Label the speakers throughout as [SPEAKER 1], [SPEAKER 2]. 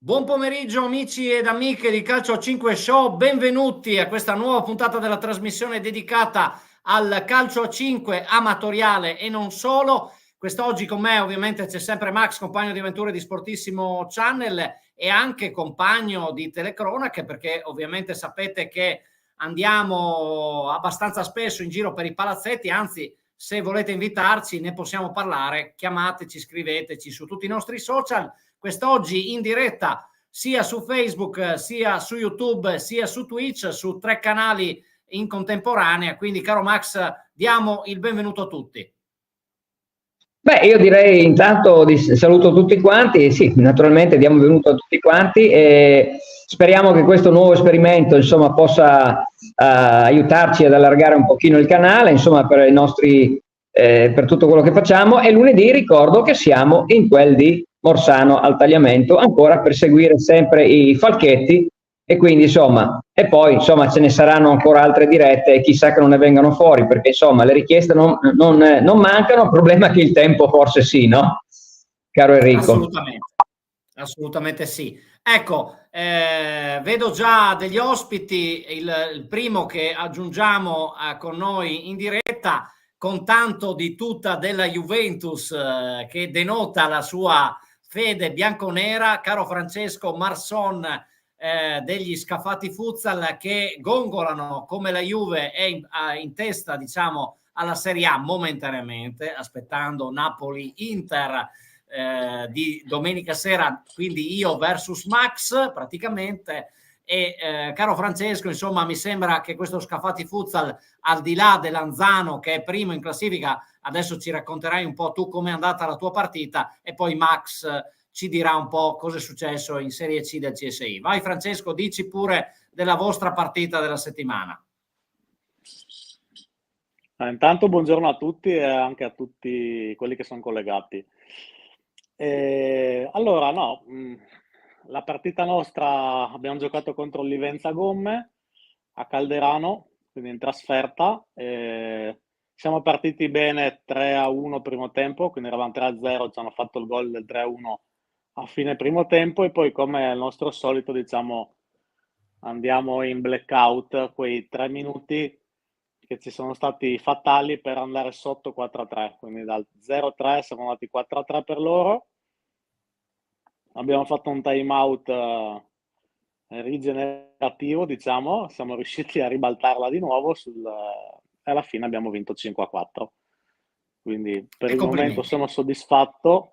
[SPEAKER 1] Buon pomeriggio amici ed amiche di Calcio a 5 Show, benvenuti a questa nuova puntata della trasmissione dedicata al calcio a 5 amatoriale e non solo. Quest'oggi con me ovviamente c'è sempre Max, compagno di avventure di Sportissimo Channel e anche compagno di telecronache, perché ovviamente sapete che andiamo abbastanza spesso in giro per i palazzetti, anzi se volete invitarci ne possiamo parlare, chiamateci, scriveteci su tutti i nostri social. Quest'oggi in diretta sia su Facebook, sia su YouTube, sia su Twitch, su 3 canali in contemporanea. Quindi, caro Max, diamo il benvenuto a tutti.
[SPEAKER 2] Beh, io direi intanto saluto tutti quanti e sì, naturalmente diamo il benvenuto a tutti quanti e speriamo che questo nuovo esperimento, insomma, possa aiutarci ad allargare un pochino il canale, insomma, per i nostri, per tutto quello che facciamo. E lunedì ricordo che siamo in quel di Morsano al Tagliamento, ancora per seguire sempre i Falchetti e quindi insomma, e poi insomma ce ne saranno ancora altre dirette e chissà che non ne vengano fuori, perché insomma le richieste non mancano, il problema è che il tempo forse sì, no? Caro Enrico.
[SPEAKER 1] Assolutamente sì. Ecco, vedo già degli ospiti, il primo che aggiungiamo con noi in diretta, con tanto di tutta della Juventus che denota la sua fede bianconera, caro Francesco Marson, degli Scafati Futsal, che gongolano come la Juve è in testa, diciamo, alla Serie A momentaneamente, aspettando Napoli-Inter di domenica sera, quindi io versus Max praticamente. E caro Francesco, insomma, mi sembra che questo Scafati Futsal, al di là dell'Anzano che è primo in classifica, adesso ci racconterai un po' tu come è andata la tua partita e poi Max ci dirà un po' cosa è successo in Serie C del CSI. Vai Francesco, dici pure della vostra partita della settimana.
[SPEAKER 3] Intanto buongiorno a tutti e anche a tutti quelli che sono collegati. Allora, no, la partita nostra abbiamo giocato contro il Livenza Gomme a Calderano, quindi in trasferta. Siamo partiti bene 3-1 primo tempo, quindi eravamo 3-0, ci hanno fatto il gol del 3-1 a fine primo tempo e poi, come al nostro solito, diciamo, andiamo in blackout quei 3 minuti che ci sono stati fatali per andare sotto 4-3, quindi dal 0-3 siamo andati 4-3 per loro. Abbiamo fatto un time out rigenerativo, diciamo, siamo riusciti a ribaltarla di nuovo e alla fine abbiamo vinto 5-4. Quindi per il momento sono soddisfatto,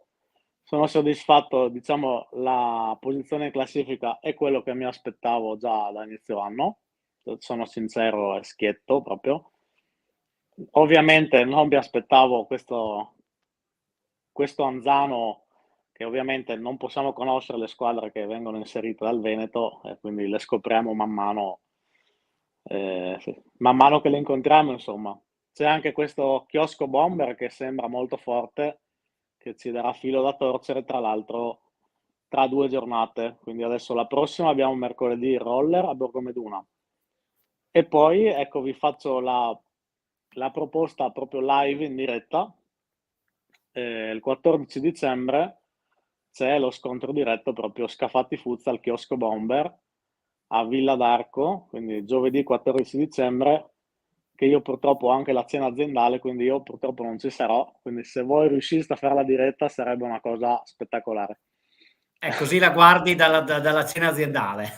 [SPEAKER 3] diciamo, la posizione in classifica è quello che mi aspettavo già da inizio anno, sono sincero e schietto proprio. Ovviamente non mi aspettavo questo Anzano, che ovviamente non possiamo conoscere le squadre che vengono inserite dal Veneto e quindi le scopriamo man mano che le incontriamo, insomma. C'è anche questo Chiosco Bomber che sembra molto forte, che ci darà filo da torcere, tra l'altro, tra 2 giornate. Quindi adesso la prossima abbiamo mercoledì Roller a Borgomeduna. E poi, ecco, vi faccio la proposta proprio live in diretta. Il 14 dicembre c'è lo scontro diretto proprio Scafati Futsal Chiosco Bomber a Villa d'Arco, quindi giovedì 14 dicembre, che io purtroppo ho anche la cena aziendale, quindi io purtroppo non ci sarò, quindi se voi riusciste a fare la diretta sarebbe una cosa spettacolare.
[SPEAKER 1] E così la guardi dalla cena aziendale.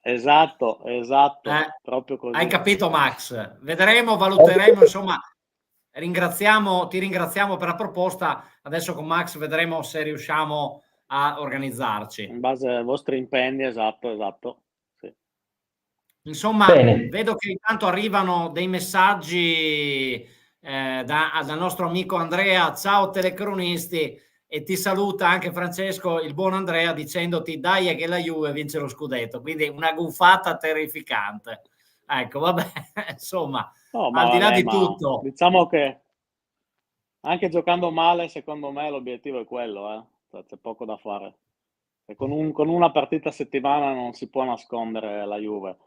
[SPEAKER 3] Esatto, proprio così.
[SPEAKER 1] Hai capito Max? Vedremo, valuteremo, insomma, ti ringraziamo per la proposta, adesso con Max vedremo se riusciamo a organizzarci.
[SPEAKER 3] In base ai vostri impegni, esatto. Sì.
[SPEAKER 1] Insomma,
[SPEAKER 2] Bene.
[SPEAKER 1] vedo che intanto arrivano dei messaggi dal nostro amico Andrea, ciao telecronisti, e ti saluta anche Francesco, il buon Andrea, dicendoti dai che la Juve vince lo scudetto, quindi una gufata terrificante. Ecco, vabbè, insomma,
[SPEAKER 3] No,
[SPEAKER 1] al di là di
[SPEAKER 3] ma
[SPEAKER 1] tutto.
[SPEAKER 3] diciamo che anche giocando male, secondo me l'obiettivo è quello, cioè, c'è poco da fare. E con una partita a settimana non si può nascondere la Juve.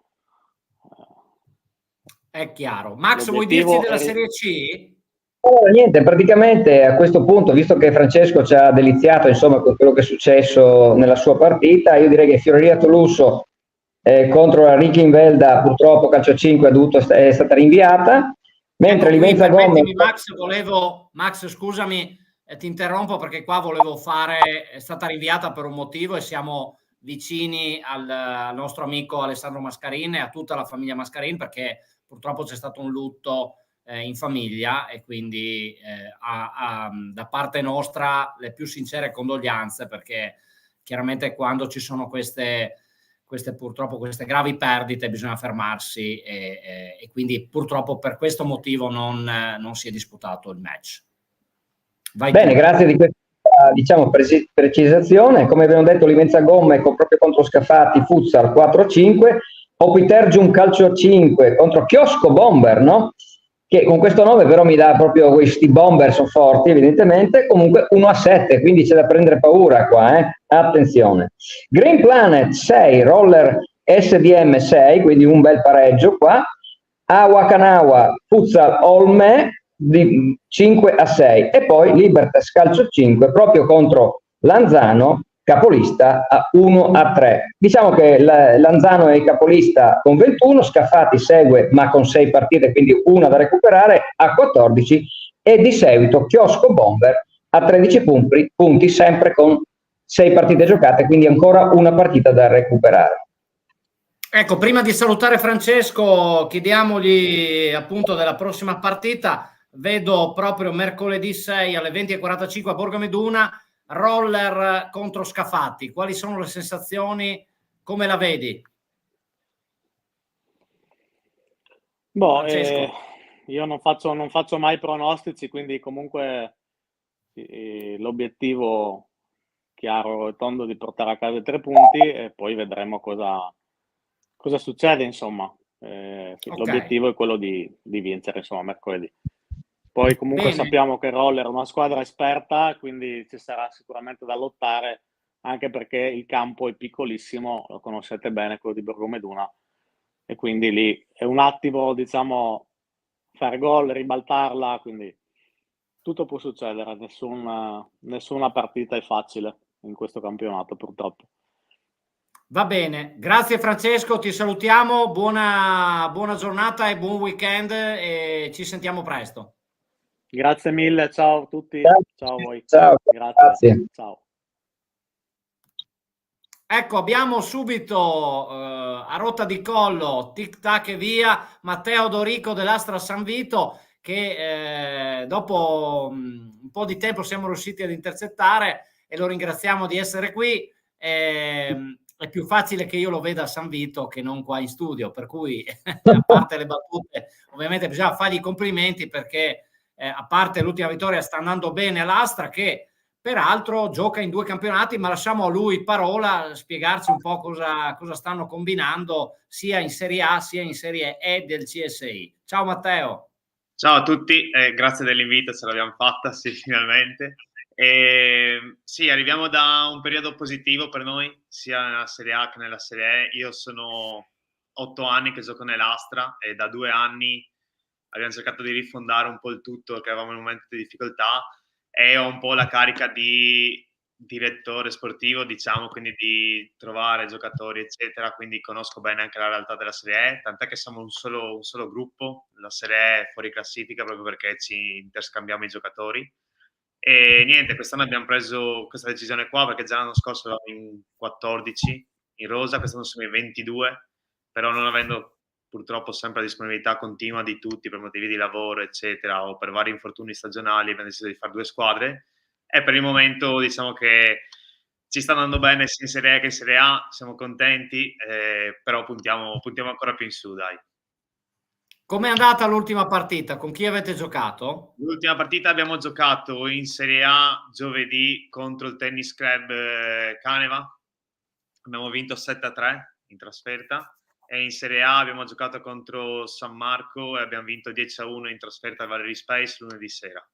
[SPEAKER 1] È chiaro. Max, vuoi dirci
[SPEAKER 3] L'obiettivo
[SPEAKER 1] della
[SPEAKER 3] è
[SPEAKER 1] Serie C?
[SPEAKER 2] Allora, niente, praticamente a questo punto, visto che Francesco ci ha deliziato insomma con quello che è successo nella sua partita, io direi che Fioreria Tolusso contro la Richinvelda purtroppo calcio 5 è stata rinviata, mentre
[SPEAKER 1] ecco,
[SPEAKER 2] Livenza Gomma...
[SPEAKER 1] Max, scusami, ti interrompo perché qua volevo fare, è stata rinviata per un motivo e siamo vicini al nostro amico Alessandro Mascarin e a tutta la famiglia Mascarin, perché purtroppo c'è stato un lutto in famiglia e quindi da parte nostra le più sincere condoglianze, perché chiaramente quando ci sono purtroppo queste gravi perdite bisogna fermarsi e quindi purtroppo per questo motivo non si è disputato il match. Vai.
[SPEAKER 2] Bene, grazie di questa diciamo, precisazione. Come abbiamo detto, Livenza Gomma proprio contro Scafati, Futsal 4-5, Opitergium calcio 5 contro Chiosco Bomber, no? Che con questo nome però mi dà proprio questi bomber, sono forti evidentemente, comunque 1-7, quindi c'è da prendere paura qua, attenzione. Green Planet 6, Roller SDM 6, quindi un bel pareggio qua. Awakanawa Futsal Olme di 5-6 e poi Libertas calcio 5 proprio contro Lanzano, capolista a 1-3. Diciamo che Lanzano è capolista con 21, Scafati segue ma con 6 partite, quindi una da recuperare, a 14, e di seguito Chiosco Bomber a 13 punti sempre con 6 partite giocate, quindi ancora una partita da recuperare.
[SPEAKER 1] Ecco, prima di salutare Francesco, chiediamogli appunto della prossima partita. Vedo proprio mercoledì 6 alle 20:45 a Borgo Meduna, Roller contro Scafati. Quali sono le sensazioni? Come la vedi?
[SPEAKER 3] Io non faccio mai pronostici, quindi comunque l'obiettivo chiaro e tondo di portare a casa i 3 punti e poi vedremo cosa succede, insomma. L'obiettivo è quello di vincere, insomma, mercoledì. Poi comunque
[SPEAKER 1] Bene.
[SPEAKER 3] sappiamo che Roller è una squadra esperta, quindi ci sarà sicuramente da lottare, anche perché il campo è piccolissimo, lo conoscete bene, quello di Borgo Meduna, e quindi lì è un attimo, diciamo, fare gol, ribaltarla, quindi tutto può succedere, nessuna partita è facile in questo campionato, purtroppo.
[SPEAKER 1] Va bene, grazie Francesco, ti salutiamo, buona giornata e buon weekend e ci sentiamo presto.
[SPEAKER 3] Grazie mille, ciao a tutti, ciao a voi.
[SPEAKER 2] Ciao,
[SPEAKER 3] grazie. Ciao.
[SPEAKER 1] Ecco, abbiamo subito a rotta di collo, tic tac e via, Matteo Dorico dell'Astra San Vito, che dopo un po' di tempo siamo riusciti ad intercettare e lo ringraziamo di essere qui. È più facile che io lo veda a San Vito che non qua in studio, per cui a parte le battute ovviamente bisogna fargli i complimenti, perché a parte l'ultima vittoria sta andando bene all'Astra, che peraltro gioca in 2 campionati, ma lasciamo a lui parola, spiegarci un po' cosa stanno combinando sia in Serie A sia in Serie E del CSI. Ciao Matteo.
[SPEAKER 4] Ciao a tutti, grazie dell'invito, ce l'abbiamo fatta, sì, finalmente. Sì, arriviamo da un periodo positivo per noi, sia nella Serie A che nella Serie E. Io sono 8 anni che gioco nell'Astra e da 2 anni abbiamo cercato di rifondare un po' il tutto, perché eravamo in un momento di difficoltà e ho un po' la carica di direttore sportivo, diciamo, quindi di trovare giocatori, eccetera, quindi conosco bene anche la realtà della Serie E, tant'è che siamo un solo gruppo, la Serie E è fuori classifica proprio perché ci interscambiamo i giocatori. E niente, quest'anno abbiamo preso questa decisione qua perché già l'anno scorso eravamo in 14 in rosa, quest'anno siamo in 22, però non avendo purtroppo sempre la disponibilità continua di tutti per motivi di lavoro, eccetera, o per vari infortuni stagionali, abbiamo deciso di fare 2 squadre e per il momento diciamo che ci sta andando bene sia in Serie E che in Serie A, siamo contenti, però puntiamo ancora più in su, dai.
[SPEAKER 1] Com'è andata l'ultima partita? Con chi avete giocato?
[SPEAKER 4] L'ultima partita abbiamo giocato in Serie A giovedì contro il Tennis Club Caneva, abbiamo vinto 7-3 in trasferta, e in Serie A abbiamo giocato contro San Marco e abbiamo vinto 10-1 in trasferta al Valerie Space lunedì sera.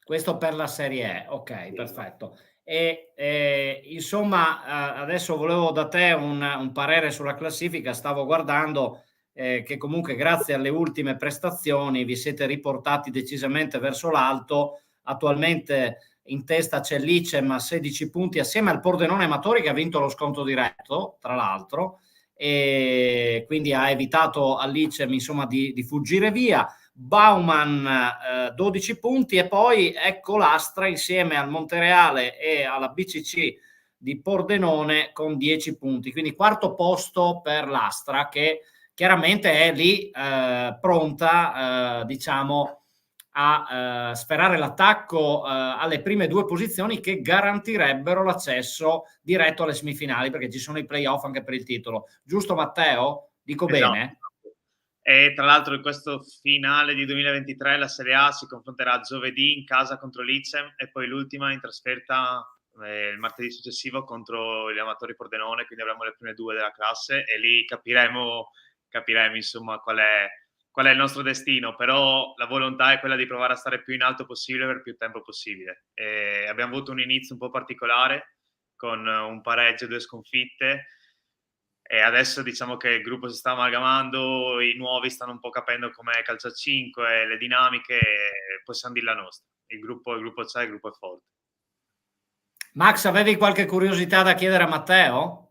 [SPEAKER 1] Questo per la Serie E, ok, sì, perfetto. E insomma, adesso volevo da te un parere sulla classifica, stavo guardando che comunque grazie alle ultime prestazioni vi siete riportati decisamente verso l'alto. Attualmente in testa c'è l'Icem a 16 punti assieme al Pordenone Amatori, che ha vinto lo scontro diretto, tra l'altro, e quindi ha evitato all'Icem insomma di fuggire via. Bauman 12 punti, e poi ecco l'Astra insieme al Montereale e alla BCC di Pordenone con 10 punti, quindi quarto posto per l'Astra, che chiaramente è lì pronta diciamo a sferrare l'attacco alle prime due posizioni, che garantirebbero l'accesso diretto alle semifinali, perché ci sono i playoff anche per il titolo. Giusto Matteo? Dico
[SPEAKER 4] Esatto.
[SPEAKER 1] bene?
[SPEAKER 4] E tra l'altro in questo finale di 2023 la Serie A si confronterà giovedì in casa contro l'Icem e poi l'ultima in trasferta il martedì successivo contro gli Amatori Pordenone, quindi avremo le prime due della classe e lì capiremo insomma qual è il nostro destino, però la volontà è quella di provare a stare più in alto possibile per più tempo possibile. E abbiamo avuto un inizio un po' particolare con un pareggio e 2 sconfitte, e adesso diciamo che il gruppo si sta amalgamando, i nuovi stanno un po' capendo com'è calcio a 5, le dinamiche, e possiamo dire la nostra. Il gruppo c'è, il gruppo è forte.
[SPEAKER 1] Max, avevi qualche curiosità da chiedere a Matteo?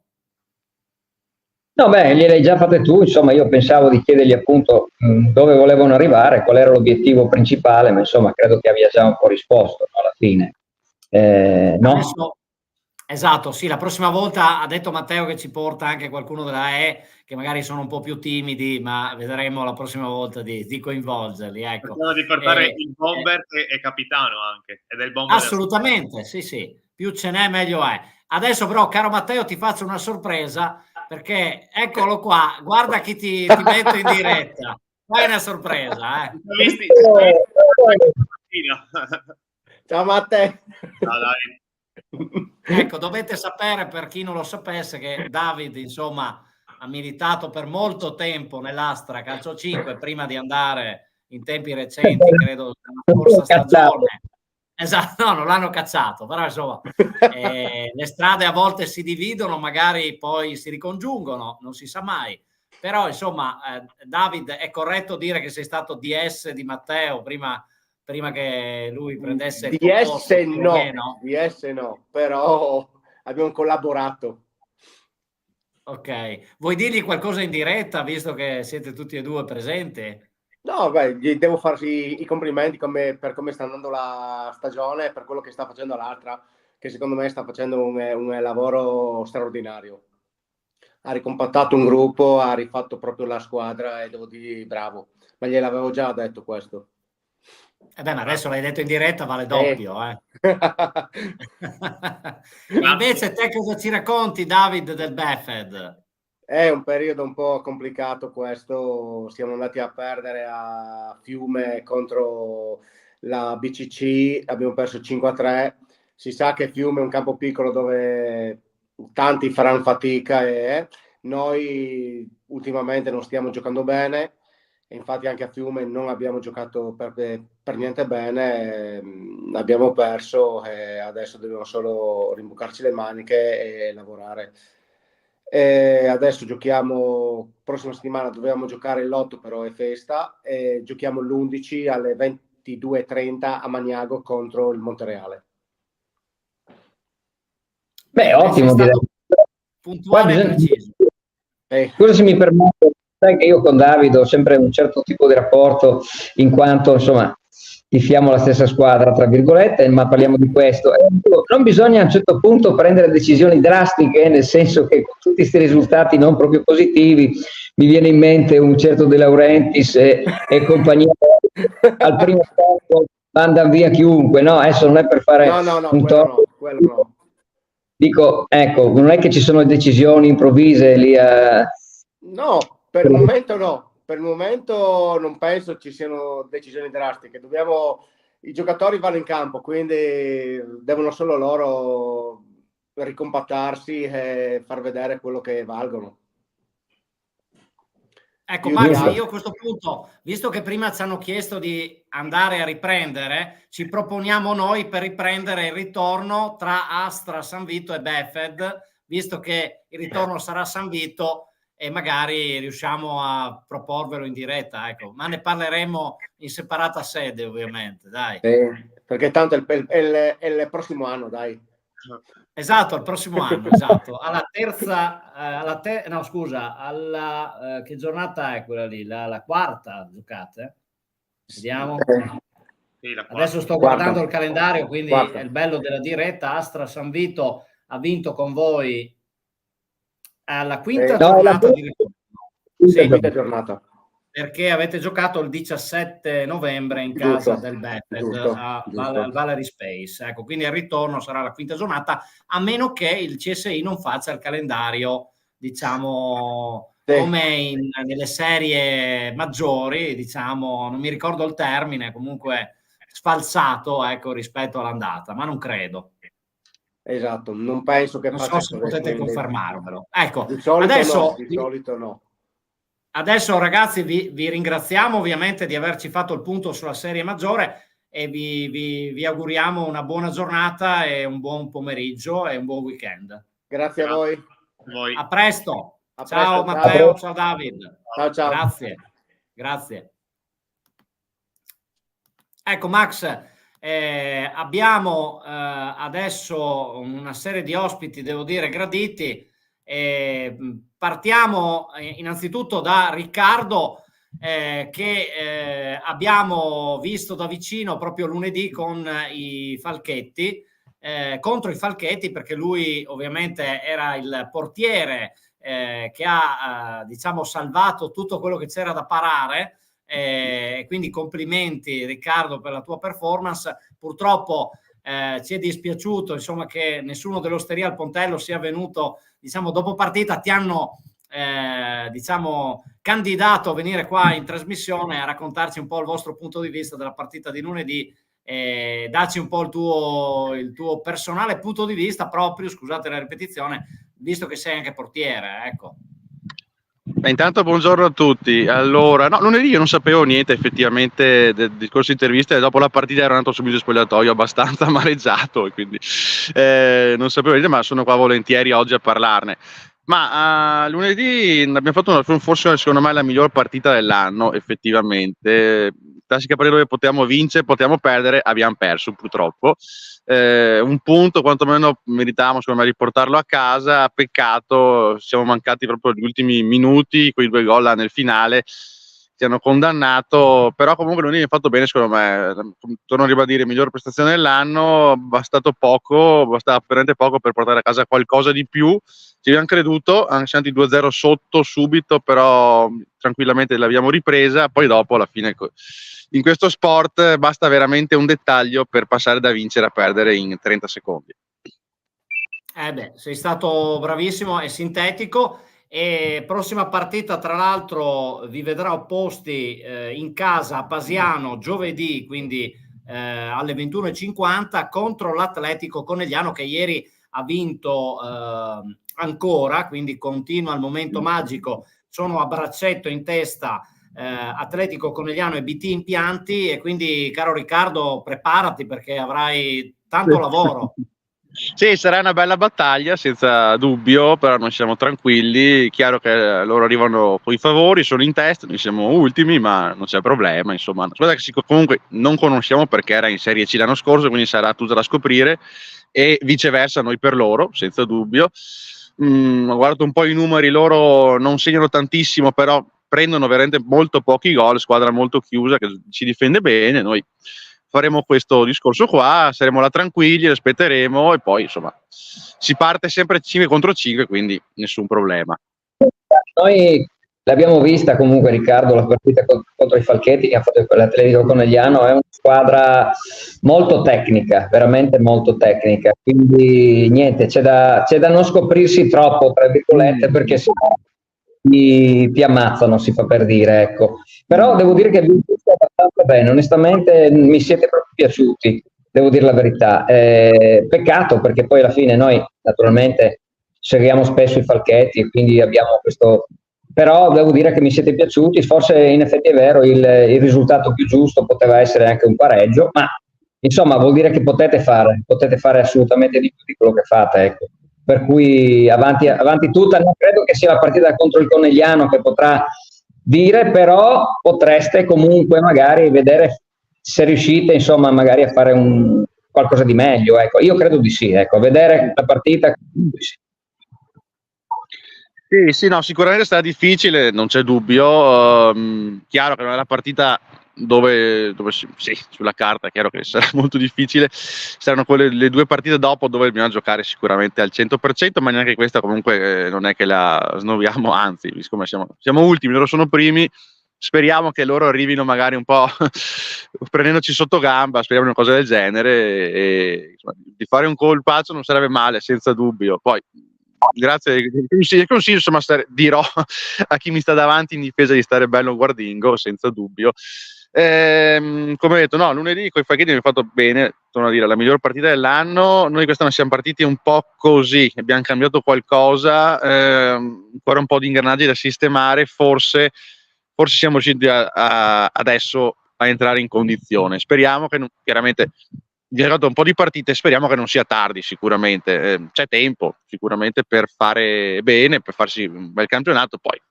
[SPEAKER 2] No, beh, gliele hai già fatte tu, insomma, io pensavo di chiedergli appunto dove volevano arrivare, qual era l'obiettivo principale, ma insomma credo che abbia già un po' risposto, no, alla fine. No?
[SPEAKER 1] Adesso, esatto, sì, la prossima volta ha detto Matteo che ci porta anche qualcuno della E, che magari sono un po' più timidi, ma vedremo la prossima volta di coinvolgerli. Ecco.
[SPEAKER 4] Di portare il bomber e capitano anche, ed è il bomber.
[SPEAKER 1] Assolutamente, sì, più ce n'è meglio è. Adesso però, caro Matteo, ti faccio una sorpresa, perché eccolo qua, guarda chi ti metto in diretta. Fai una sorpresa,
[SPEAKER 5] Ciao Matteo.
[SPEAKER 4] Ciao, dai.
[SPEAKER 1] Ecco, dovete sapere, per chi non lo sapesse, che David insomma ha militato per molto tempo nell'Astra Calcio 5 prima di andare in tempi recenti, credo nella scorsa stagione. Esatto, no, non l'hanno cacciato, però insomma le strade a volte si dividono, magari poi si ricongiungono, non si sa mai. Però insomma David, è corretto dire che sei stato DS di Matteo prima che lui prendesse il tuo posto?
[SPEAKER 5] DS no, però abbiamo collaborato.
[SPEAKER 1] Ok, vuoi dirgli qualcosa in diretta, visto che siete tutti e due presenti?
[SPEAKER 5] No, beh, gli devo farsi i complimenti per come sta andando la stagione e per quello che sta facendo l'altra, che secondo me sta facendo un lavoro straordinario. Ha ricompattato un gruppo, ha rifatto proprio la squadra e devo dire bravo, ma gliel'avevo già detto questo.
[SPEAKER 1] Ma adesso l'hai detto in diretta, vale doppio. Invece te cosa ci racconti, David, del Befed?
[SPEAKER 5] È un periodo un po' complicato questo, siamo andati a perdere a Fiume contro la BCC, abbiamo perso 5-3, si sa che Fiume è un campo piccolo dove tanti faranno fatica e noi ultimamente non stiamo giocando bene, e infatti anche a Fiume non abbiamo giocato per niente bene, abbiamo perso e adesso dobbiamo solo rimboccarci le maniche e lavorare. E adesso giochiamo, prossima settimana dovevamo giocare l'8, però è festa, e giochiamo l'11 alle 22:30 a Magnago contro il Montereale.
[SPEAKER 2] Beh, ottimo, direi.
[SPEAKER 1] Puntuale e preciso.
[SPEAKER 2] Scusa se mi permetto, sai che io con Davide ho sempre un certo tipo di rapporto, in quanto insomma tifiamo la stessa squadra, tra virgolette, ma parliamo di questo. Non bisogna a un certo punto prendere decisioni drastiche, nel senso che con tutti questi risultati non proprio positivi mi viene in mente un certo De Laurentiis e compagnia, al primo tempo mandano via chiunque, no? Adesso non è per fare un torto.
[SPEAKER 5] No.
[SPEAKER 2] Dico, ecco, non è che ci sono decisioni improvvise lì a...
[SPEAKER 5] No, per il momento no. Per il momento non penso ci siano decisioni drastiche. I giocatori vanno in campo, quindi devono solo loro ricompattarsi e far vedere quello che valgono.
[SPEAKER 1] Ecco, Max, io a questo punto, visto che prima ci hanno chiesto di andare a riprendere, ci proponiamo noi per riprendere il ritorno tra Astra, San Vito e Befed, visto che il ritorno sarà a San Vito. e magari riusciamo a proporvelo in diretta, ecco. Ma ne parleremo in separata sede, ovviamente, dai.
[SPEAKER 5] Perché tanto è il prossimo anno, dai.
[SPEAKER 1] Esatto, al prossimo anno, esatto. Alla terza, no scusa, che giornata è quella lì? La quarta giocate? Vediamo.
[SPEAKER 4] Sì,
[SPEAKER 1] Adesso sto guardando il calendario, quindi è il bello della diretta. Astra San Vito ha vinto con voi alla quinta giornata di ritorno.
[SPEAKER 5] Quinta giornata.
[SPEAKER 1] Perché avete giocato il 17 novembre in casa del Bedford al Valerie Space. Ecco, quindi il ritorno sarà la quinta giornata, a meno che il CSI non faccia il calendario, diciamo, come nelle serie maggiori, diciamo, non mi ricordo il termine, comunque sfalsato, ecco, rispetto all'andata, ma non credo.
[SPEAKER 5] Esatto, non penso che
[SPEAKER 1] non so se potete confermarmelo. Ecco,
[SPEAKER 5] di solito
[SPEAKER 1] adesso,
[SPEAKER 5] no, di solito no.
[SPEAKER 1] Adesso ragazzi vi ringraziamo ovviamente di averci fatto il punto sulla serie maggiore e vi auguriamo una buona giornata e un buon pomeriggio e un buon weekend.
[SPEAKER 5] Grazie a voi.
[SPEAKER 1] A presto.
[SPEAKER 5] Ciao
[SPEAKER 1] Matteo, ciao David.
[SPEAKER 5] Ciao.
[SPEAKER 1] Grazie. Ecco Max, abbiamo adesso una serie di ospiti, devo dire, graditi. Partiamo innanzitutto da Riccardo, che abbiamo visto da vicino proprio lunedì con i Falchetti, contro i Falchetti, perché lui ovviamente era il portiere che ha diciamo salvato tutto quello che c'era da parare. Quindi complimenti Riccardo per la tua performance. Purtroppo ci è dispiaciuto insomma che nessuno dell'Osteria al Pontello sia venuto diciamo dopo partita. Ti hanno diciamo candidato a venire qua in trasmissione a raccontarci un po' il vostro punto di vista della partita di lunedì, darci un po' il tuo personale punto di vista, proprio, scusate la ripetizione, visto che sei anche portiere, ecco.
[SPEAKER 6] Intanto buongiorno a tutti. Allora, no, lunedì io non sapevo niente effettivamente del discorso interviste, e dopo la partita ero andato subito in spogliatoio abbastanza amareggiato e quindi non sapevo niente, ma sono qua volentieri oggi a parlarne. Ma lunedì abbiamo fatto forse secondo me la miglior partita dell'anno, effettivamente. Classica partita dove potevamo vincere, potevamo perdere, abbiamo perso purtroppo. Un punto quantomeno meritavamo secondo me di portarlo a casa. Peccato, siamo mancati proprio gli ultimi minuti, quei 2 gol nel finale ci hanno condannato, però comunque lunedì abbiamo fatto bene secondo me. Torno a ribadire, miglior prestazione dell'anno, bastava veramente poco per portare a casa qualcosa di più. Ci abbiamo creduto, siamo andati 2-0 sotto subito, però tranquillamente l'abbiamo ripresa. Poi dopo alla fine in questo sport basta veramente un dettaglio per passare da vincere a perdere in 30 secondi.
[SPEAKER 1] Sei stato bravissimo e sintetico. E prossima partita, tra l'altro, vi vedrà opposti in casa a Pasiano giovedì, quindi alle 21:50 contro l'Atletico Conegliano, che ieri ha vinto ancora, quindi continua il momento magico. Sono a braccetto in testa Atletico Conegliano e BT Impianti, e quindi caro Riccardo preparati perché avrai tanto lavoro.
[SPEAKER 6] Sì, sarà una bella battaglia senza dubbio, però noi siamo tranquilli. Chiaro che loro arrivano con i favori, sono in testa, noi siamo ultimi, ma non c'è problema, insomma. Guarda che comunque non conosciamo perché era in Serie C l'anno scorso, quindi sarà tutto da scoprire, e viceversa noi per loro, senza dubbio. Ho guardato un po' i numeri, loro non segnano tantissimo, però prendono veramente molto pochi gol, squadra molto chiusa che ci difende bene. Noi faremo questo discorso qua, saremo là tranquilli, aspetteremo e poi insomma si parte sempre 5 contro 5, quindi nessun problema.
[SPEAKER 2] Noi l'abbiamo vista comunque, Riccardo, la partita contro i Falchetti che ha fatto l'Atletico Conegliano, è una squadra molto tecnica, veramente molto tecnica, quindi niente, c'è da non scoprirsi troppo, tra virgolette, perché se no ti ammazzano, si fa per dire, ecco. Però devo dire che vi ho visto abbastanza bene, onestamente mi siete proprio piaciuti, devo dire la verità. Peccato perché poi alla fine noi naturalmente seguiamo spesso i Falchetti e quindi abbiamo questo, però devo dire che mi siete piaciuti. Forse in effetti è vero, il risultato più giusto poteva essere anche un pareggio, ma insomma vuol dire che potete fare assolutamente di più di quello che fate, ecco. per cui avanti tutta. Non credo che sia la partita contro il Conegliano che potrà dire, però potreste comunque magari vedere se riuscite, insomma, magari a fare qualcosa di meglio, ecco. Io credo di sì, ecco, vedere la partita.
[SPEAKER 6] Sì, no, sicuramente sarà difficile, non c'è dubbio. Chiaro che non è la partita dove sì, sulla carta è chiaro che sarà molto difficile. Saranno le 2 partite dopo dove bisogna giocare sicuramente al 100%, ma neanche questa comunque non è che la snoviamo, anzi, siccome siamo ultimi, loro sono primi, speriamo che loro arrivino magari un po' prendendoci sotto gamba, speriamo una cosa del genere, e insomma, di fare un colpaccio non sarebbe male, senza dubbio. Poi grazie del consiglio, insomma, dirò a chi mi sta davanti in difesa di stare bello guardingo, senza dubbio. Come ho detto, no, lunedì con i Falchetti abbiamo fatto bene, torno a dire, la miglior partita dell'anno. Noi quest'anno siamo partiti un po' così, abbiamo cambiato qualcosa, ancora un po' di ingranaggi da sistemare, forse siamo riusciti adesso a entrare in condizione. Speriamo che chiaramente vi ha giocato un po' di partite, speriamo che non sia tardi, sicuramente c'è tempo sicuramente per fare bene, per farsi un bel campionato. Poi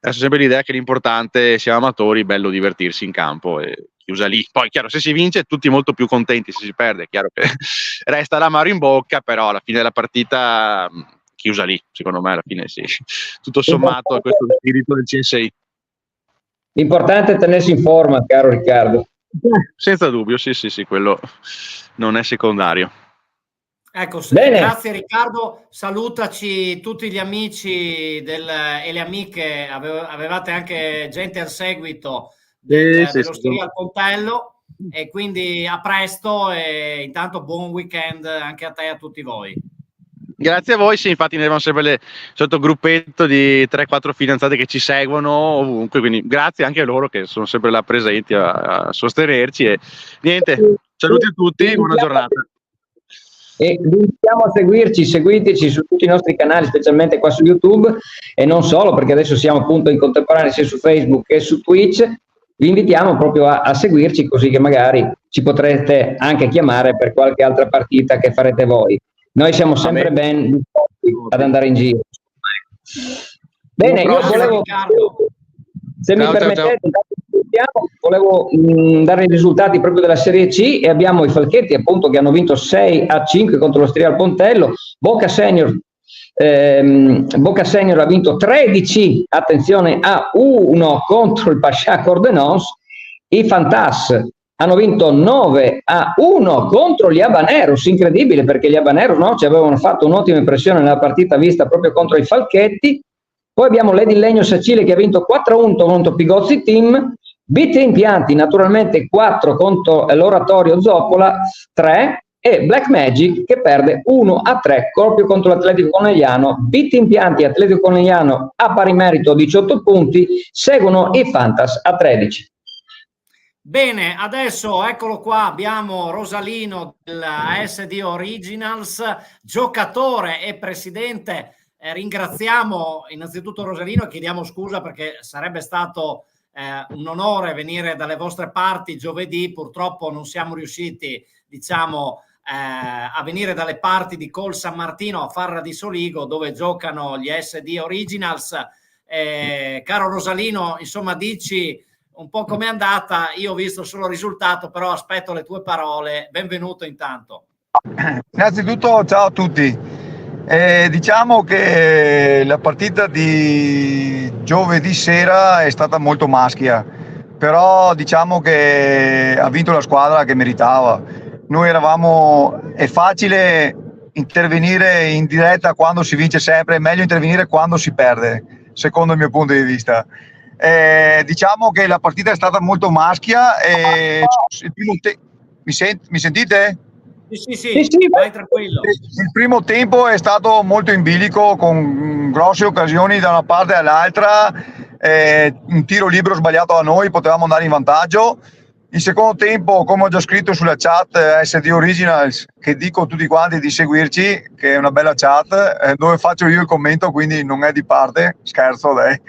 [SPEAKER 6] adesso sempre l'idea che l'importante, siamo amatori, bello divertirsi in campo e chiusa lì. Poi chiaro, se si vince tutti molto più contenti, se si perde è chiaro che resta l'amaro in bocca, però alla fine della partita chiusa lì, secondo me alla fine sì, tutto sommato questo è lo spirito del CSI.
[SPEAKER 2] L'importante è tenersi in forma, caro Riccardo.
[SPEAKER 6] Senza dubbio, sì, quello non è secondario.
[SPEAKER 1] Ecco, grazie Riccardo, salutaci tutti gli amici e le amiche, avevate anche gente al seguito dell'Osteria al Pontello, e quindi a presto, e intanto buon weekend anche a te e a tutti voi.
[SPEAKER 6] Grazie a voi, sì, infatti ne abbiamo sempre sotto gruppetto di 3-4 fidanzate che ci seguono ovunque, quindi grazie anche a loro che sono sempre là presenti a sostenerci, e niente, saluti a tutti, buona giornata.
[SPEAKER 2] E vi invitiamo a seguiteci su tutti i nostri canali, specialmente qua su YouTube, e non solo, perché adesso siamo appunto in contemporanea sia su Facebook che su Twitch. Vi invitiamo proprio a seguirci, così che magari ci potrete anche chiamare per qualche altra partita che farete voi. Noi siamo sempre ben disposti ad andare in giro. Bene, io volevo, se mi permettete, volevo dare i risultati proprio della Serie C, e abbiamo i Falchetti appunto che hanno vinto 6-5 contro l'Osteria al Pontello. Boca Senior ha vinto 13, attenzione, a 1 contro il Pascià Cordenons. I Fantas hanno vinto 9-1 contro gli Habaneros, incredibile, perché gli Habaneros, no, ci avevano fatto un'ottima impressione nella partita vista proprio contro i Falchetti. Poi abbiamo Lady Legno Sacile che ha vinto 4-1 contro Pigozzi Team, BT Impianti naturalmente 4 contro l'Oratorio Zoppola 3, e Black Magic che perde 1-3 proprio contro l'Atletico Conegliano. BT Impianti e Atletico Conegliano a pari merito 18 punti, seguono i Fantas a 13.
[SPEAKER 1] Bene, adesso eccolo qua, abbiamo Rosalino della SD Originals, giocatore e presidente. Ringraziamo innanzitutto Rosalino e chiediamo scusa perché sarebbe stato un onore venire dalle vostre parti giovedì. Purtroppo non siamo riusciti, diciamo, a venire dalle parti di Col San Martino a Farra di Soligo, dove giocano gli SD Originals. Caro Rosalino, insomma, dici un po' com'è andata. Io ho visto solo il risultato, però aspetto le tue parole. Benvenuto intanto.
[SPEAKER 7] Innanzitutto ciao a tutti. Diciamo che la partita di giovedì sera è stata molto maschia, però diciamo che ha vinto la squadra che meritava. Noi è facile intervenire in diretta quando si vince sempre, è meglio intervenire quando si perde, secondo il mio punto di vista. Diciamo che la partita è stata molto maschia e mi sentite?
[SPEAKER 1] Sì, vai tranquillo.
[SPEAKER 7] Il primo tempo è stato molto in bilico, con grosse occasioni da una parte all'altra, un tiro libero sbagliato da noi, potevamo andare in vantaggio. Il secondo tempo, come ho già scritto sulla chat SD Originals, che dico a tutti quanti di seguirci, che è una bella chat, dove faccio io il commento, quindi non è di parte, scherzo dai.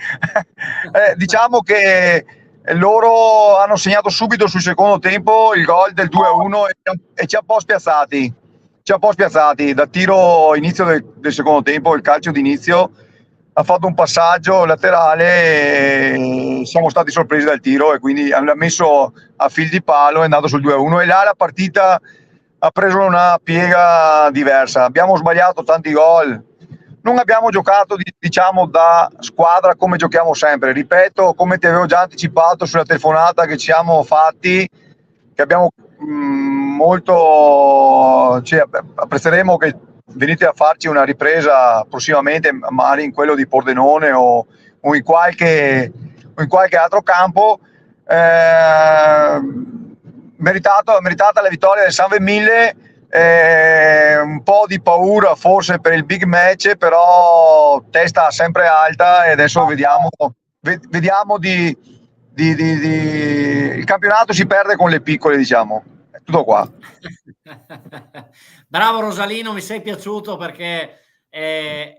[SPEAKER 7] Diciamo che loro hanno segnato subito sul secondo tempo il gol del 2-1 e ci ha un po' spiazzati. ci ha un po' spiazzati. Da tiro inizio del secondo tempo, il calcio d'inizio, ha fatto un passaggio laterale e siamo stati sorpresi dal tiro e quindi l'ha messo a fil di palo, è andato sul 2-1 e là la partita ha preso una piega diversa. Abbiamo sbagliato tanti gol, non abbiamo giocato diciamo da squadra come giochiamo sempre. Ripeto, come ti avevo già anticipato sulla telefonata che ci siamo fatti, che abbiamo molto, cioè, apprezzeremo che venite a farci una ripresa prossimamente, magari in quello di Pordenone o in qualche altro campo. Meritata la vittoria del San Mille, un po' di paura forse per il big match, però testa sempre alta e adesso vediamo il campionato si perde con le piccole, diciamo. È tutto qua.
[SPEAKER 1] Bravo Rosalino, mi sei piaciuto perché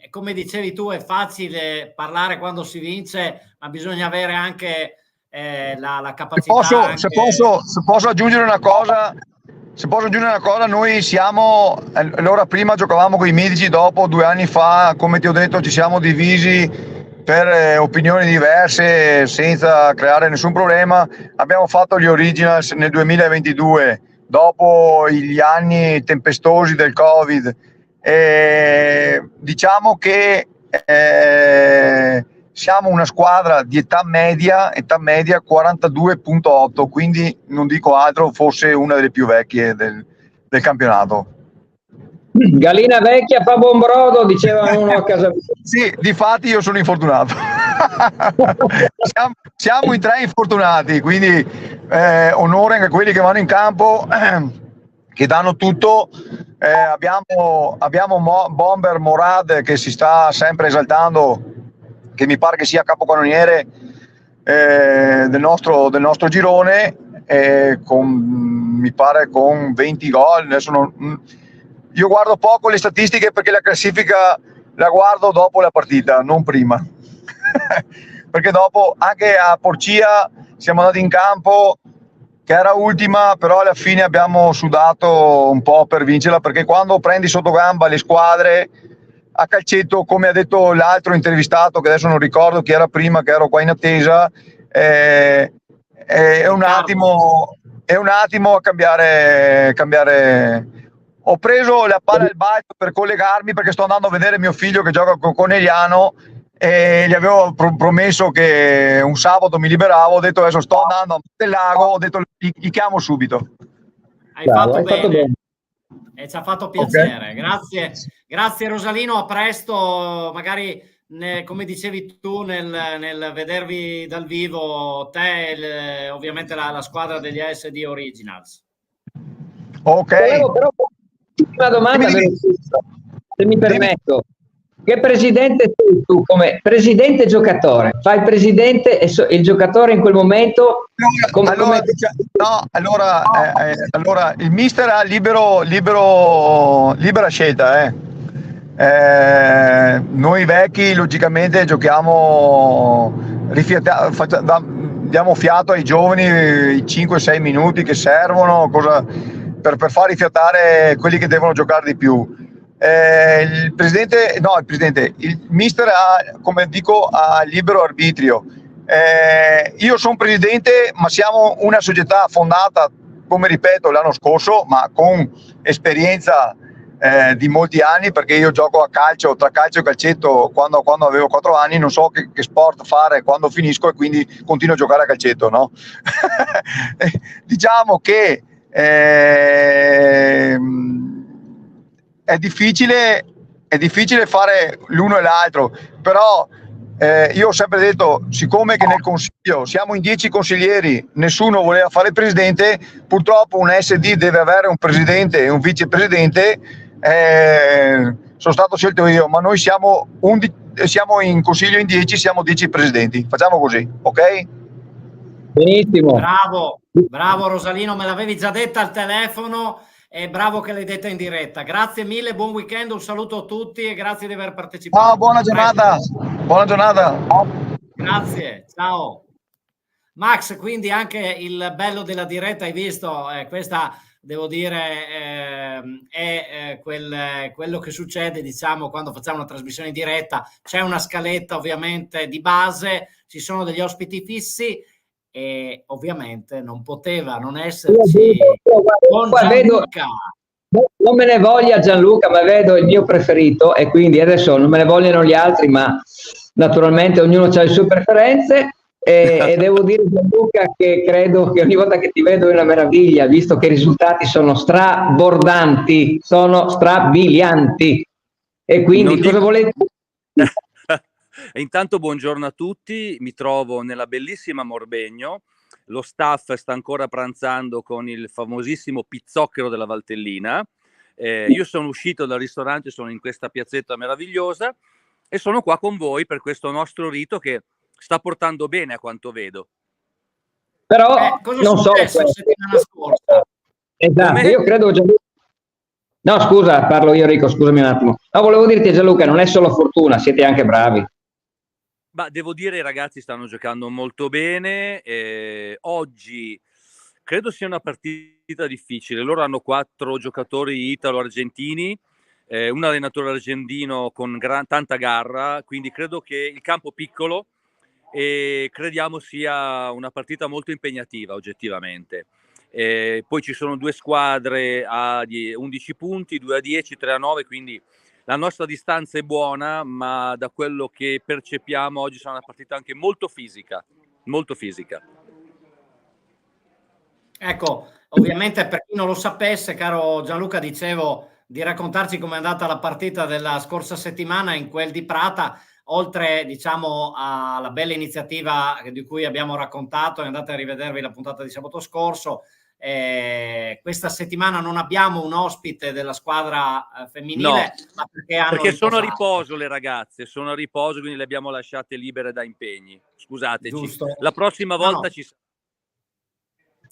[SPEAKER 1] come dicevi tu è facile parlare quando si vince, ma bisogna avere anche la capacità.
[SPEAKER 7] Se posso aggiungere una cosa, noi siamo, allora prima giocavamo con i Medici, dopo 2 anni fa, come ti ho detto, ci siamo divisi per opinioni diverse senza creare nessun problema. Abbiamo fatto gli Originals nel 2022, dopo gli anni tempestosi del Covid. Diciamo che siamo una squadra di età media 42.8, quindi non dico altro, forse una delle più vecchie del campionato.
[SPEAKER 2] Gallina vecchia fa buon brodo, diceva uno a casa mia.
[SPEAKER 7] Sì, difatti io sono infortunato. siamo in 3 infortunati, quindi onore anche a quelli che vanno in campo, che danno tutto. Abbiamo Bomber Morad che si sta sempre esaltando, che mi pare che sia capocannoniere del nostro girone, mi pare con 20 gol. Adesso io guardo poco le statistiche perché la classifica la guardo dopo la partita, non prima. Perché dopo anche a Porcia siamo andati in campo, che era ultima, però alla fine abbiamo sudato un po' per vincerla, perché quando prendi sotto gamba le squadre a calcetto, come ha detto l'altro intervistato, che adesso non ricordo chi era prima, che ero qua in attesa, è un attimo a cambiare. Ho preso la palla al balzo per collegarmi, perché sto andando a vedere mio figlio che gioca con Conegliano e gli avevo promesso che un sabato mi liberavo. Ho detto adesso sto andando a Montellago, ho detto gli chiamo subito.
[SPEAKER 1] Hai fatto bene. E ci ha fatto piacere. Okay. Grazie Rosalino, a presto, magari come dicevi tu nel vedervi dal vivo te ovviamente la squadra degli ASD Originals.
[SPEAKER 2] Ok. Volevo però una domanda, se mi permetto. Che presidente sei tu, come presidente giocatore? Fai il presidente e il giocatore in quel momento?
[SPEAKER 7] Allora il mister ha libera scelta. Noi vecchi logicamente giochiamo, diamo fiato ai giovani i 5-6 minuti che servono per far rifiatare quelli che devono giocare di più. Il mister ha, come dico, ha libero arbitrio. Io sono presidente, ma siamo una società fondata, come ripeto, l'anno scorso, ma con esperienza di molti anni, perché io gioco a calcio, tra calcio e calcetto, quando avevo 4 anni, non so che sport fare quando finisco e quindi continuo a giocare a calcetto, no? Diciamo che è difficile fare l'uno e l'altro, però io ho sempre detto, siccome che nel consiglio siamo in 10 consiglieri, nessuno voleva fare il presidente, purtroppo un SD deve avere un presidente e un vicepresidente, sono stato scelto io, ma noi siamo in consiglio in 10, siamo 10 presidenti, facciamo così, ok?
[SPEAKER 2] Benissimo.
[SPEAKER 1] Bravo Rosalino, me l'avevi già detta al telefono. E bravo che l'hai detta in diretta. Grazie mille, buon weekend, un saluto a tutti e grazie di aver partecipato.
[SPEAKER 7] Ciao, buona giornata.
[SPEAKER 1] Grazie, ciao. Max, quindi anche il bello della diretta, hai visto questa devo dire, è quello che succede, diciamo, quando facciamo una trasmissione in diretta. C'è una scaletta ovviamente di base, ci sono degli ospiti fissi e ovviamente non poteva non esserci con Gianluca.
[SPEAKER 2] Non me ne voglia Gianluca, ma vedo il mio preferito e quindi adesso non me ne vogliono gli altri, ma naturalmente ognuno ha le sue preferenze. E devo dire Gianluca che credo che ogni volta che ti vedo è una meraviglia, visto che i risultati sono strabordanti, sono strabilianti. E quindi cosa volete?
[SPEAKER 8] Intanto buongiorno a tutti, mi trovo nella bellissima Morbegno, lo staff sta ancora pranzando con il famosissimo pizzocchero della Valtellina, io sono uscito dal ristorante, sono in questa piazzetta meravigliosa e sono qua con voi per questo nostro rito che sta portando bene a quanto vedo.
[SPEAKER 2] Però non so
[SPEAKER 1] settimana scorsa.
[SPEAKER 2] Esatto, io credo Gianluca. No, scusa, parlo io Rico, scusami un attimo. No, volevo dirti Gianluca, non è solo fortuna, siete anche bravi.
[SPEAKER 8] Ma devo dire i ragazzi stanno giocando molto bene, oggi credo sia una partita difficile, loro hanno 4 giocatori italo-argentini, un allenatore argentino con tanta garra, quindi credo che il campo piccolo e crediamo sia una partita molto impegnativa oggettivamente. Poi ci sono 2 squadre a 11 punti, 2 a 10, 3 a 9, quindi la nostra distanza è buona, ma da quello che percepiamo oggi sarà una partita anche molto fisica, molto fisica.
[SPEAKER 1] Ecco, ovviamente per chi non lo sapesse, caro Gianluca, dicevo di raccontarci com'è andata la partita della scorsa settimana in quel di Prata, oltre diciamo alla bella iniziativa di cui abbiamo raccontato, andate a rivedervi la puntata di sabato scorso. Questa settimana non abbiamo un ospite della squadra femminile,
[SPEAKER 8] no, ma perché sono a riposo le ragazze, sono a riposo, quindi le abbiamo lasciate libere da impegni. Scusateci, giusto. La prossima volta ci sarà.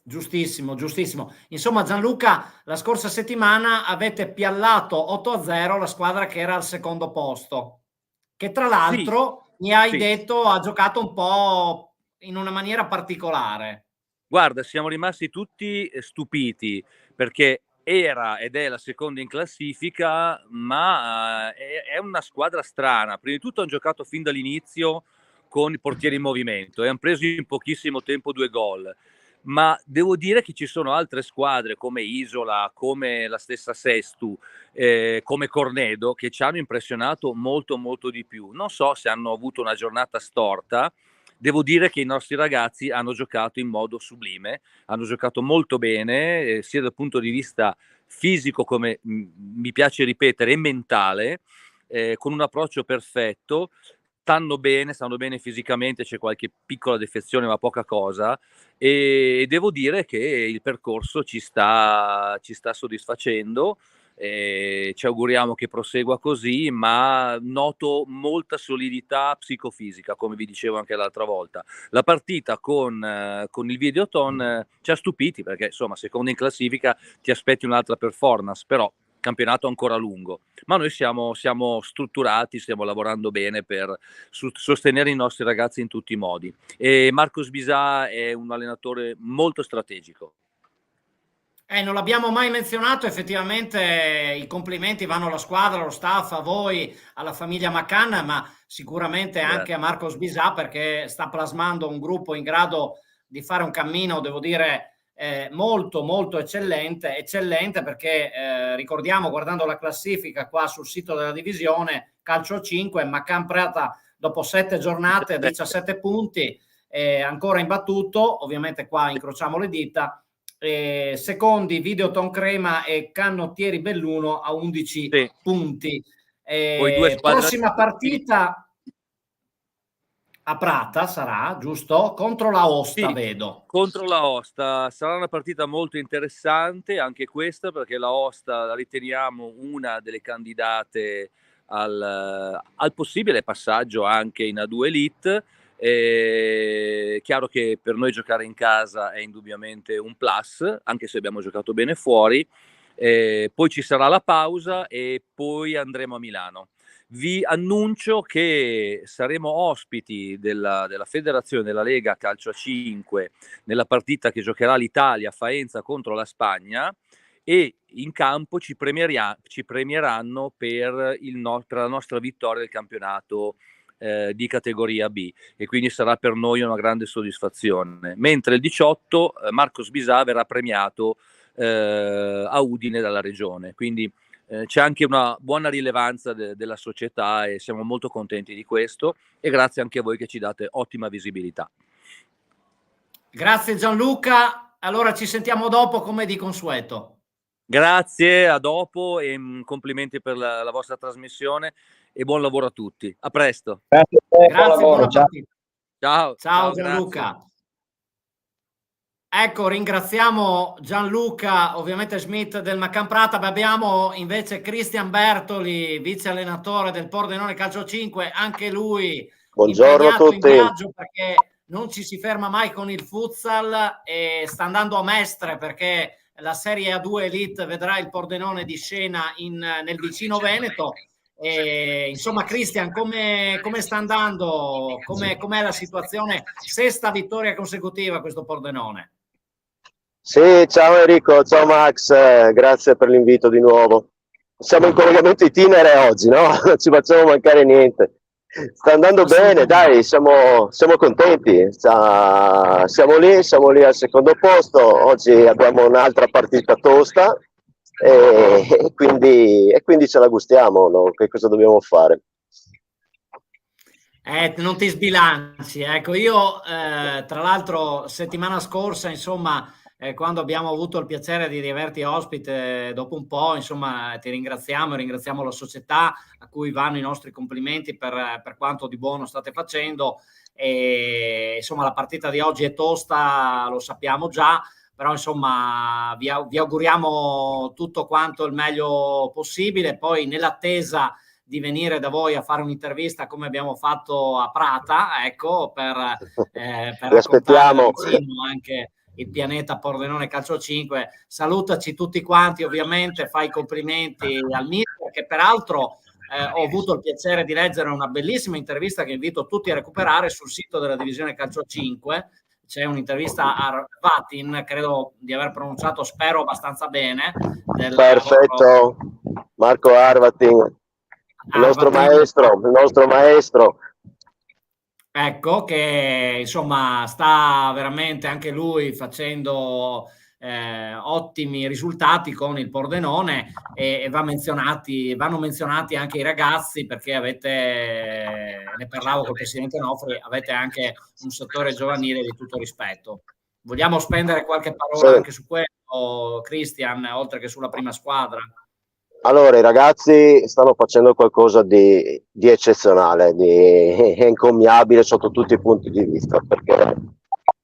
[SPEAKER 1] Giustissimo, giustissimo. Insomma, Gianluca, la scorsa settimana avete piallato 8-0 la squadra che era al secondo posto, che tra l'altro mi hai detto ha giocato un po' in una maniera particolare.
[SPEAKER 8] Guarda, siamo rimasti tutti stupiti perché era ed è la seconda in classifica, ma è una squadra strana. Prima di tutto hanno giocato fin dall'inizio con i portieri in movimento e hanno preso in pochissimo tempo 2 gol. Ma devo dire che ci sono altre squadre come Isola, come la stessa Sestu, come Cornedo, che ci hanno impressionato molto molto di più. Non so se hanno avuto una giornata storta. Devo dire che i nostri ragazzi hanno giocato in modo sublime, hanno giocato molto bene, sia dal punto di vista fisico, come mi piace ripetere, e mentale, con un approccio perfetto. Stanno bene fisicamente, c'è qualche piccola defezione ma poca cosa e devo dire che il percorso ci sta soddisfacendo. Ci auguriamo che prosegua così, ma noto molta solidità psicofisica, come vi dicevo anche l'altra volta. La partita con il Videoton ci ha stupiti perché insomma seconda in classifica ti aspetti un'altra performance, però campionato ancora lungo, ma noi siamo strutturati, stiamo lavorando bene per sostenere i nostri ragazzi in tutti i modi e Marcos Bisà è un allenatore molto strategico.
[SPEAKER 1] Non l'abbiamo mai menzionato, effettivamente i complimenti vanno alla squadra, allo staff, a voi, alla famiglia McCann, ma sicuramente anche a Marcos Bisà perché sta plasmando un gruppo in grado di fare un cammino, devo dire, molto molto eccellente perché ricordiamo, guardando la classifica qua sul sito della divisione, calcio 5, McCann Prata dopo 7 giornate 17 punti, ancora imbattuto, ovviamente qua incrociamo le dita. Secondi Videoton Crema e Canottieri Belluno a 11 punti. Prossima partita a Prata sarà, giusto? Contro la Aosta, vedo.
[SPEAKER 8] Contro la Aosta sarà una partita molto interessante anche questa perché la Aosta la riteniamo una delle candidate al possibile passaggio anche in A2 Elite. È chiaro che per noi giocare in casa è indubbiamente un plus, anche se abbiamo giocato bene fuori. Poi ci sarà la pausa e poi andremo a Milano. Vi annuncio che saremo ospiti della Federazione della Lega Calcio a 5 nella partita che giocherà l'Italia a Faenza contro la Spagna e in campo ci premieranno per la nostra vittoria del campionato di categoria B, e quindi sarà per noi una grande soddisfazione. Mentre il 18 Marcos Bisà verrà premiato a Udine dalla regione, quindi c'è anche una buona rilevanza della società e siamo molto contenti di questo, e grazie anche a voi che ci date ottima visibilità.
[SPEAKER 1] Grazie Gianluca, allora ci sentiamo dopo come di consueto.
[SPEAKER 8] Grazie, a dopo, e complimenti per la vostra trasmissione e buon lavoro a tutti. A presto.
[SPEAKER 2] Grazie,
[SPEAKER 1] Grazie,
[SPEAKER 2] buon lavoro,
[SPEAKER 1] buona
[SPEAKER 2] ciao.
[SPEAKER 1] partita.
[SPEAKER 8] Ciao.
[SPEAKER 1] Ciao Gianluca.
[SPEAKER 8] Grazie.
[SPEAKER 1] Ecco, ringraziamo Gianluca, ovviamente Schmidt del Macamprata. Abbiamo invece Cristian Bertoli, vice allenatore del Pordenone Calcio 5, anche lui
[SPEAKER 9] buongiorno a tutti.
[SPEAKER 1] in viaggio perché non ci si ferma mai con il futsal e sta andando a Mestre perché la Serie A2 Elite vedrà il Pordenone di scena nel vicino Veneto. E, insomma, Cristian, come sta andando? Com'è la situazione? Sesta vittoria consecutiva questo Pordenone.
[SPEAKER 9] Sì, ciao Enrico, ciao Max, grazie per l'invito di nuovo. Siamo in collegamento itinere oggi, no? Non ci facciamo mancare niente. Sta andando bene, dai, siamo contenti. Siamo lì al secondo posto. Oggi abbiamo un'altra partita tosta e quindi ce la gustiamo, no? Che cosa dobbiamo fare?
[SPEAKER 1] Non ti sbilanci, ecco. Io tra l'altro settimana scorsa, insomma, quando abbiamo avuto il piacere di averti ospite dopo un po', insomma, ti ringraziamo la società a cui vanno i nostri complimenti per quanto di buono state facendo, e insomma la partita di oggi è tosta, lo sappiamo già, però insomma vi auguriamo tutto quanto il meglio possibile. Poi nell'attesa di venire da voi a fare un'intervista come abbiamo fatto a Prata, ecco, per raccontare vicino anche il pianeta Pordenone Calcio 5. Salutaci tutti quanti, ovviamente fai i complimenti al mister, che peraltro ho avuto il piacere di leggere una bellissima intervista che invito tutti a recuperare sul sito della divisione Calcio 5. C'è un'intervista a Vatin, credo di aver pronunciato, spero abbastanza bene.
[SPEAKER 9] Perfetto, Marco Arvatin, il nostro maestro.
[SPEAKER 1] Ecco, che insomma sta veramente anche lui facendo ottimi risultati con il Pordenone, e vanno menzionati anche i ragazzi, perché ne parlavo col presidente Nofri, avete anche un settore giovanile di tutto rispetto. Vogliamo spendere qualche parola anche su questo, Cristian, oltre che sulla prima squadra?
[SPEAKER 9] Allora, i ragazzi stanno facendo qualcosa di eccezionale, di encomiabile sotto tutti i punti di vista, perché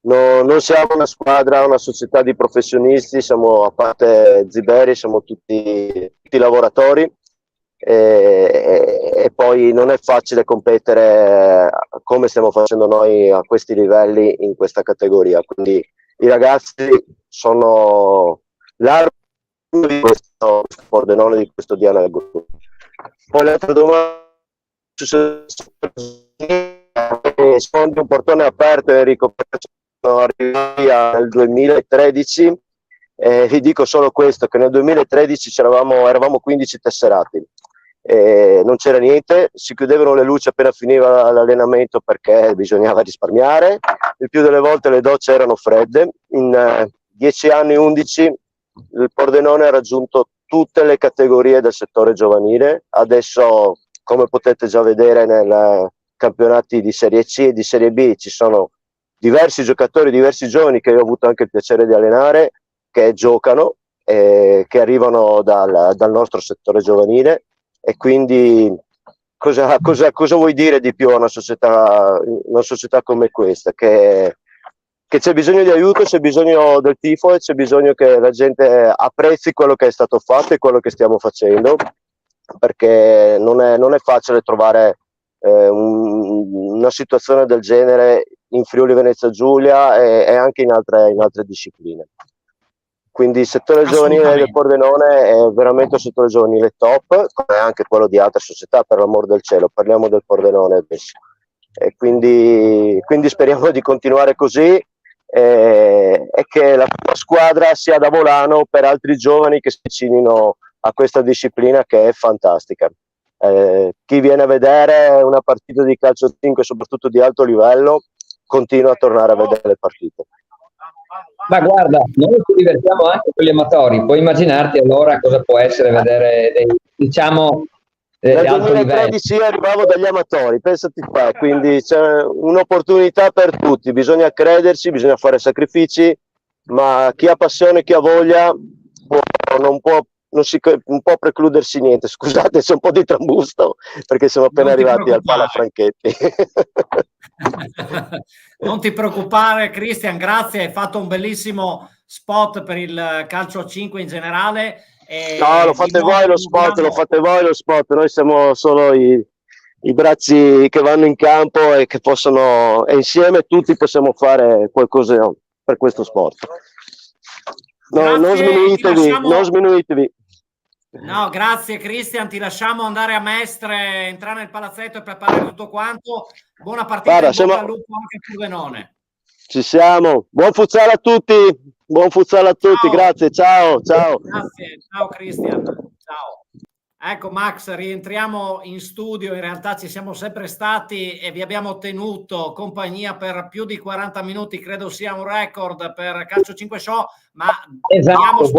[SPEAKER 9] non siamo una squadra, una società di professionisti, siamo, a parte Ziberi, siamo tutti lavoratori, e poi non è facile competere come stiamo facendo noi a questi livelli in questa categoria. Quindi i ragazzi sono l'arma di questo Pordenone, di questo DNA del gruppo. Poi l'altra domanda, sfondi un portone aperto, Enrico, perché sono arrivati nel 2013, vi dico solo questo, che nel 2013 eravamo 15 tesserati, non c'era niente, si chiudevano le luci appena finiva l'allenamento perché bisognava risparmiare, il più delle volte le docce erano fredde. In 10 anni, 11, il Pordenone ha raggiunto tutte le categorie del settore giovanile. Adesso, come potete già vedere nei campionati di Serie C e di Serie B, ci sono diversi giocatori, diversi giovani che io ho avuto anche il piacere di allenare, che giocano, che arrivano dal nostro settore giovanile. E quindi cosa vuoi dire di più a una società come questa? Che c'è bisogno di aiuto, c'è bisogno del tifo e c'è bisogno che la gente apprezzi quello che è stato fatto e quello che stiamo facendo, perché non è facile trovare una situazione del genere in Friuli Venezia Giulia e anche in altre discipline. Quindi il settore giovanile del Pordenone è veramente un settore giovanile top, come anche quello di altre società, per l'amor del cielo, parliamo del Pordenone adesso. E quindi speriamo di continuare così, e che la squadra sia da volano per altri giovani che si avvicinino a questa disciplina che è fantastica. Chi viene a vedere una partita di calcio 5, soprattutto di alto livello, continua a tornare a vedere le partite.
[SPEAKER 2] Ma guarda, noi ci divertiamo anche con gli amatori, puoi immaginarti allora cosa può essere vedere diciamo
[SPEAKER 9] nel
[SPEAKER 2] alto
[SPEAKER 9] 2013
[SPEAKER 2] livello.
[SPEAKER 9] io arrivavo dagli amatori, pensati qua, quindi c'è un'opportunità per tutti, bisogna crederci, bisogna fare sacrifici, ma chi ha passione, chi ha voglia non può precludersi niente. Scusate, c'è un po' di trambusto perché siamo appena arrivati al Pala Franchetti.
[SPEAKER 1] Non ti preoccupare, Christian, grazie, hai fatto un bellissimo spot per il calcio a 5 in generale.
[SPEAKER 9] No, lo fate voi lo spot, noi siamo solo i bracci che vanno in campo e che possono, e insieme tutti possiamo fare qualcosa per questo sport. No, non sminuitevi.
[SPEAKER 1] No, grazie Christian, ti lasciamo andare a Mestre, entrare nel palazzetto e preparare tutto quanto. Buona partita,
[SPEAKER 9] Guarda,
[SPEAKER 1] bocca al lupo anche a Pordenone.
[SPEAKER 9] Ci siamo, buon futsal a tutti,
[SPEAKER 1] Ciao.
[SPEAKER 9] grazie, ciao.
[SPEAKER 1] Grazie, ciao Christian, ciao. Ecco Max, rientriamo in studio, in realtà ci siamo sempre stati e vi abbiamo tenuto compagnia per più di 40 minuti, credo sia un record per Calcio 5 Show, ma
[SPEAKER 2] esatto,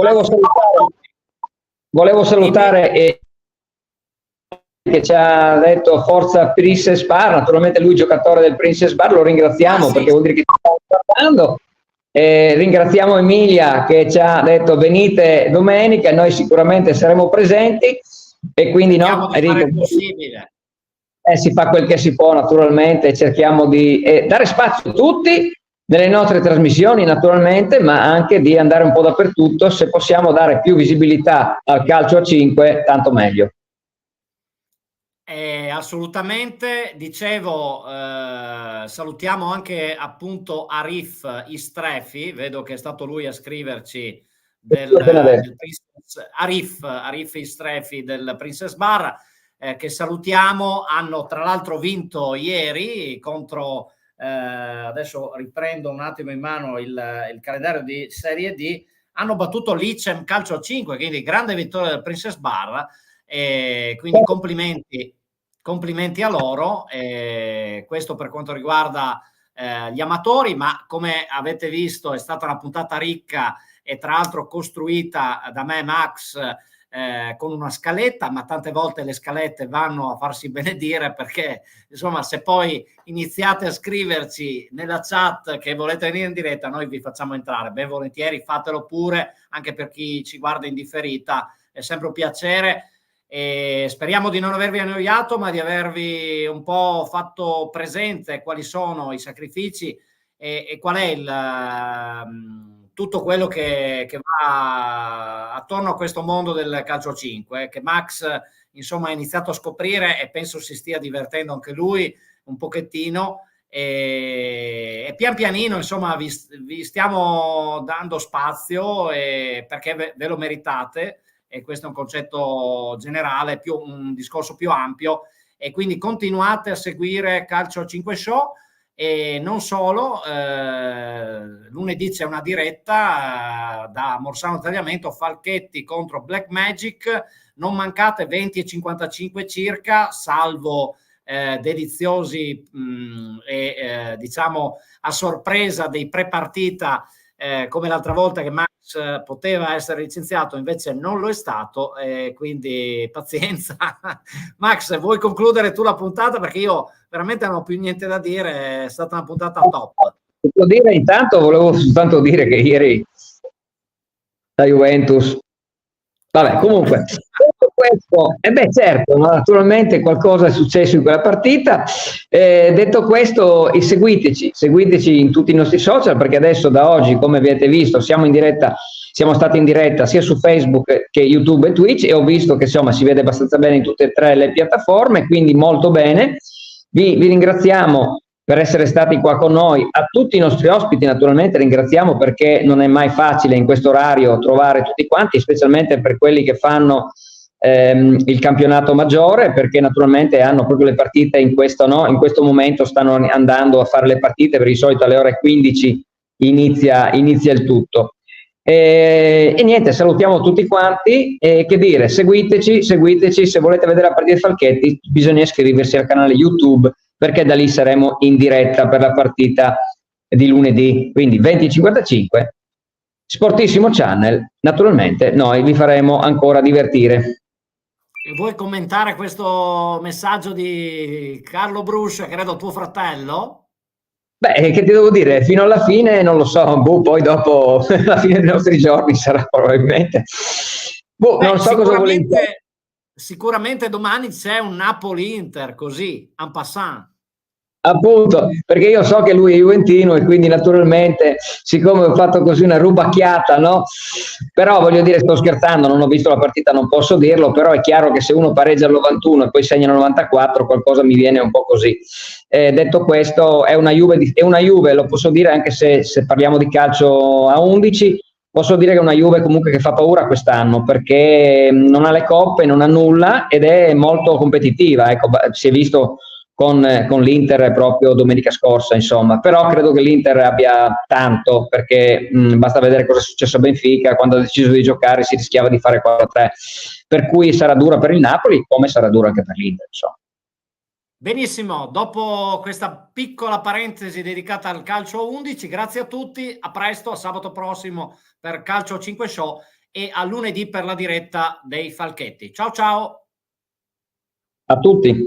[SPEAKER 2] volevo salutare che ci ha detto forza Princess Bar, naturalmente lui giocatore del Princess Bar, lo ringraziamo perché vuol dire che ci stiamo guardando. Ringraziamo Emilia che ci ha detto venite domenica e noi sicuramente saremo presenti e quindi si fa quel che si può naturalmente, cerchiamo di dare spazio a tutti nelle nostre trasmissioni naturalmente, ma anche di andare un po' dappertutto, se possiamo dare più visibilità al calcio a 5 tanto meglio.
[SPEAKER 1] Assolutamente, dicevo, salutiamo anche appunto Arif Istrefi, vedo che è stato lui a scriverci Arif Istrefi del Princess Bar, che salutiamo, hanno tra l'altro vinto ieri contro, adesso riprendo un attimo in mano il calendario di Serie D, hanno battuto l'Icem Calcio a 5, quindi grande vittoria del Princess Bar, quindi complimenti a loro, questo per quanto riguarda gli amatori, ma come avete visto è stata una puntata ricca e tra l'altro costruita da me Max con una scaletta, ma tante volte le scalette vanno a farsi benedire perché insomma se poi iniziate a scriverci nella chat che volete venire in diretta noi vi facciamo entrare, ben volentieri, fatelo pure anche per chi ci guarda in differita, è sempre un piacere. E speriamo di non avervi annoiato, ma di avervi un po' fatto presente quali sono i sacrifici e qual è tutto quello che va attorno a questo mondo del calcio 5, che Max insomma ha iniziato a scoprire e penso si stia divertendo anche lui un pochettino e pian pianino insomma vi stiamo dando spazio perché ve lo meritate. E questo è un concetto generale, un discorso più ampio, e quindi continuate a seguire Calcio 5 Show e non solo, lunedì c'è una diretta da Morsano Tagliamento, Falchetti contro Black Magic, non mancate 20:55 circa, salvo deliziosi diciamo a sorpresa dei pre-partita come l'altra volta che Max poteva essere licenziato, invece non lo è stato, quindi pazienza. Max, vuoi concludere tu la puntata? Perché io veramente non ho più niente da dire, è stata una puntata top.
[SPEAKER 2] Volevo soltanto dire che ieri la Juventus, vabbè, comunque questo, certo, naturalmente qualcosa è successo in quella partita. Detto questo, seguiteci in tutti i nostri social, perché adesso da oggi, come avete visto, siamo stati in diretta sia su Facebook che YouTube e Twitch, e ho visto che insomma si vede abbastanza bene in tutte e tre le piattaforme, quindi molto bene. Vi ringraziamo per essere stati qua con noi, a tutti i nostri ospiti naturalmente ringraziamo, perché non è mai facile in questo orario trovare tutti quanti, specialmente per quelli che fanno il campionato maggiore, perché naturalmente hanno proprio le partite in questo momento stanno andando a fare le partite, per di solito alle ore 15 inizia il tutto. E niente, salutiamo tutti quanti e che dire, seguiteci, se volete vedere la partita di Falchetti bisogna iscriversi al canale YouTube, perché da lì saremo in diretta per la partita di lunedì, quindi 20:55, Sportissimo Channel, naturalmente noi vi faremo ancora divertire.
[SPEAKER 1] E vuoi commentare questo messaggio di Carlo Bruscia, credo tuo fratello?
[SPEAKER 2] Beh, che ti devo dire, fino alla fine non lo so, poi dopo la fine dei nostri giorni sarà probabilmente. Non so cosa vuole dire.
[SPEAKER 1] Sicuramente domani c'è un Napoli-Inter, così, en passant.
[SPEAKER 2] Appunto, perché io so che lui è juventino e quindi naturalmente, siccome ho fatto così una rubacchiata, no? Però voglio dire, sto scherzando, non ho visto la partita, non posso dirlo, però è chiaro che se uno pareggia al 91 e poi segna al 94, qualcosa mi viene un po' così. Detto questo, è una Juve, lo posso dire anche se parliamo di calcio a 11, posso dire che è una Juve comunque che fa paura quest'anno, perché non ha le coppe, non ha nulla ed è molto competitiva, ecco, si è visto con l'Inter proprio domenica scorsa, insomma, però credo che l'Inter abbia tanto, perché basta vedere cosa è successo a Benfica, quando ha deciso di giocare si rischiava di fare 4-3, per cui sarà dura per il Napoli come sarà dura anche per l'Inter, insomma.
[SPEAKER 1] Benissimo, dopo questa piccola parentesi dedicata al calcio 11, grazie a tutti, a presto, a sabato prossimo per Calcio 5 Show e a lunedì per la diretta dei Falchetti. Ciao ciao!
[SPEAKER 2] A tutti!